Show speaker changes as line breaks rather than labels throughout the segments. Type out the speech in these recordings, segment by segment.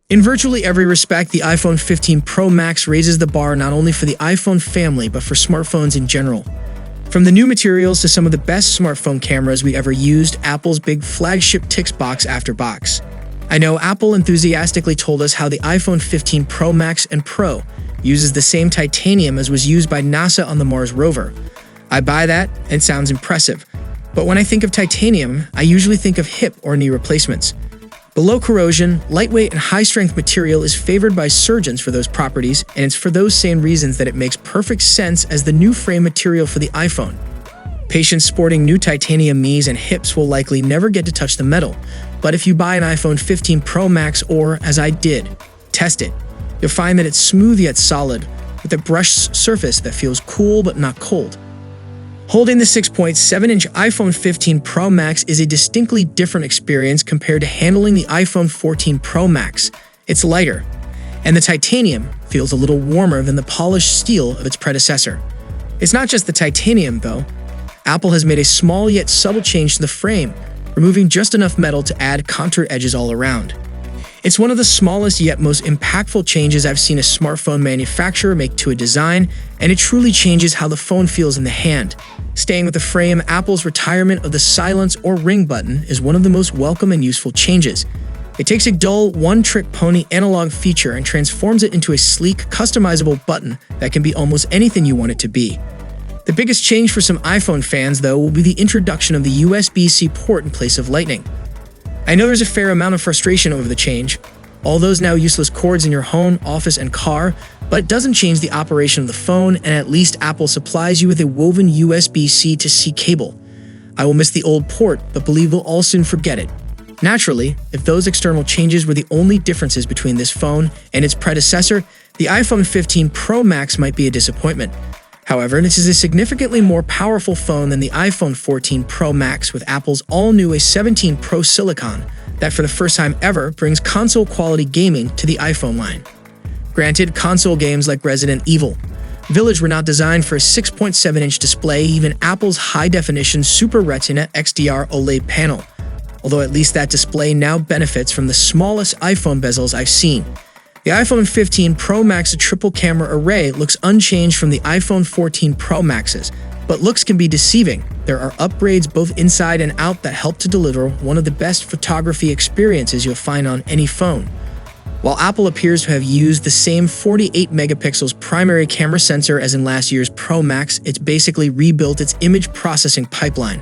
In virtually every respect, the iPhone 15 Pro Max raises the bar not only for the iPhone family, but for smartphones in general. From the new materials to some of the best smartphone cameras we ever used, Apple's big flagship ticks box after box. I know Apple enthusiastically told us how the iPhone 15 Pro Max and Pro uses the same titanium as was used by NASA on the Mars rover. I buy that, and it sounds impressive. But when I think of titanium, I usually think of hip or knee replacements. Below corrosion, lightweight and high-strength material is favored by surgeons for those properties, and it's for those same reasons that it makes perfect sense as the new frame material for the iPhone. Patients sporting new titanium knees and hips will likely never get to touch the metal, but if you buy an iPhone 15 Pro Max or, as I did, test it, you'll find that it's smooth yet solid, with a brushed surface that feels cool but not cold. Holding the 6.7-inch iPhone 15 Pro Max is a distinctly different experience compared to handling the iPhone 14 Pro Max. It's lighter, and the titanium feels a little warmer than the polished steel of its predecessor. It's not just the titanium, though. Apple has made a small yet subtle change to the frame, removing just enough metal to add contoured edges all around. It's one of the smallest yet most impactful changes I've seen a smartphone manufacturer make to a design, and it truly changes how the phone feels in the hand. Staying with the frame, Apple's retirement of the silence or ring button is one of the most welcome and useful changes. It takes a dull, one-trick pony analog feature and transforms it into a sleek, customizable button that can be almost anything you want it to be. The biggest change for some iPhone fans, though, will be the introduction of the USB-C port in place of Lightning. I know there's a fair amount of frustration over the change, all those now useless cords in your home, office, and car, but it doesn't change the operation of the phone, and at least Apple supplies you with a woven USB-C to C cable. I will miss the old port, but believe we'll all soon forget it. Naturally, if those external changes were the only differences between this phone and its predecessor, the iPhone 15 Pro Max might be a disappointment. However, this is a significantly more powerful phone than the iPhone 14 Pro Max with Apple's all-new A17 Pro Silicon that for the first time ever brings console-quality gaming to the iPhone line. Granted, console games like Resident Evil Village were not designed for a 6.7-inch display, even Apple's high-definition Super Retina XDR OLED panel, although at least that display now benefits from the smallest iPhone bezels I've seen. The iPhone 15 Pro Max triple camera array looks unchanged from the iPhone 14 Pro Maxes, but looks can be deceiving. There are upgrades both inside and out that help to deliver one of the best photography experiences you'll find on any phone. While Apple appears to have used the same 48 megapixels primary camera sensor as in last year's Pro Max, it's basically rebuilt its image processing pipeline.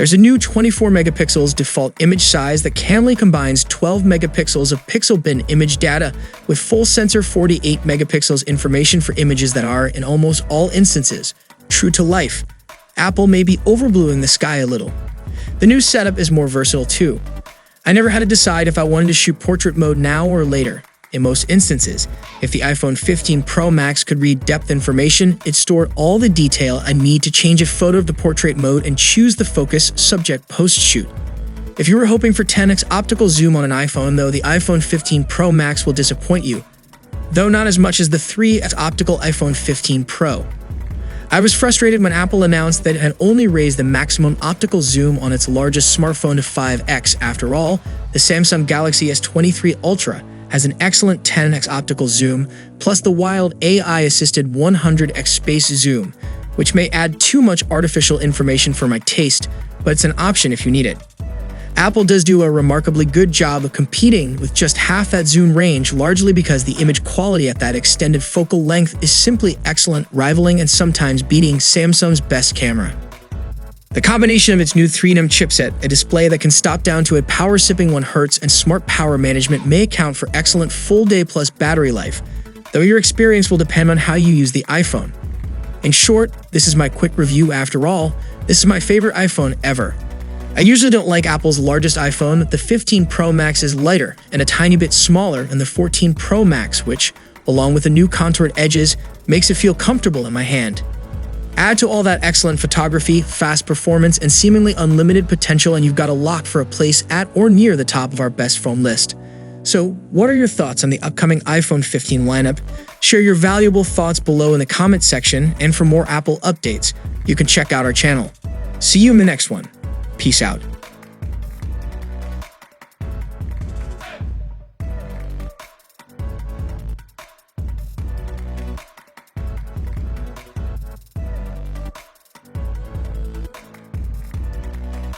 There's a new 24 megapixels default image size that calmly combines 12 megapixels of pixel bin image data with full sensor 48 megapixels information for images that are, in almost all instances, true to life. Apple may be overbluing the sky a little. The new setup is more versatile too. I never had to decide if I wanted to shoot portrait mode now or later. In most instances, if the iPhone 15 Pro Max could read depth information, it stored all the detail I need to change a photo of the portrait mode and choose the focus subject post-shoot. If you were hoping for 10x optical zoom on an iPhone, though, the iPhone 15 Pro Max will disappoint you, though not as much as the 3x optical iPhone 15 Pro. I was frustrated when Apple announced that it had only raised the maximum optical zoom on its largest smartphone to 5x. After all, the Samsung Galaxy S23 Ultra has an excellent 10x optical zoom, plus the wild AI-assisted 100x space zoom, which may add too much artificial information for my taste, but it's an option if you need it. Apple does do a remarkably good job of competing with just half that zoom range, largely because the image quality at that extended focal length is simply excellent, rivaling and sometimes beating Samsung's best camera. The combination of its new 3nm chipset, a display that can stop down to a power-sipping 1Hz, and smart power management may account for excellent full-day plus battery life, though your experience will depend on how you use the iPhone. In short, this is my quick review after all. This is my favorite iPhone ever. I usually don't like Apple's largest iPhone. The 15 Pro Max is lighter and a tiny bit smaller than the 14 Pro Max, which, along with the new contoured edges, makes it feel comfortable in my hand. Add to all that excellent photography, fast performance, and seemingly unlimited potential, and you've got a lock for a place at or near the top of our best phone list. So, what are your thoughts on the upcoming iPhone 15 lineup? Share your valuable thoughts below in the comment section, and for more Apple updates, you can check out our channel. See you in the next one. Peace out.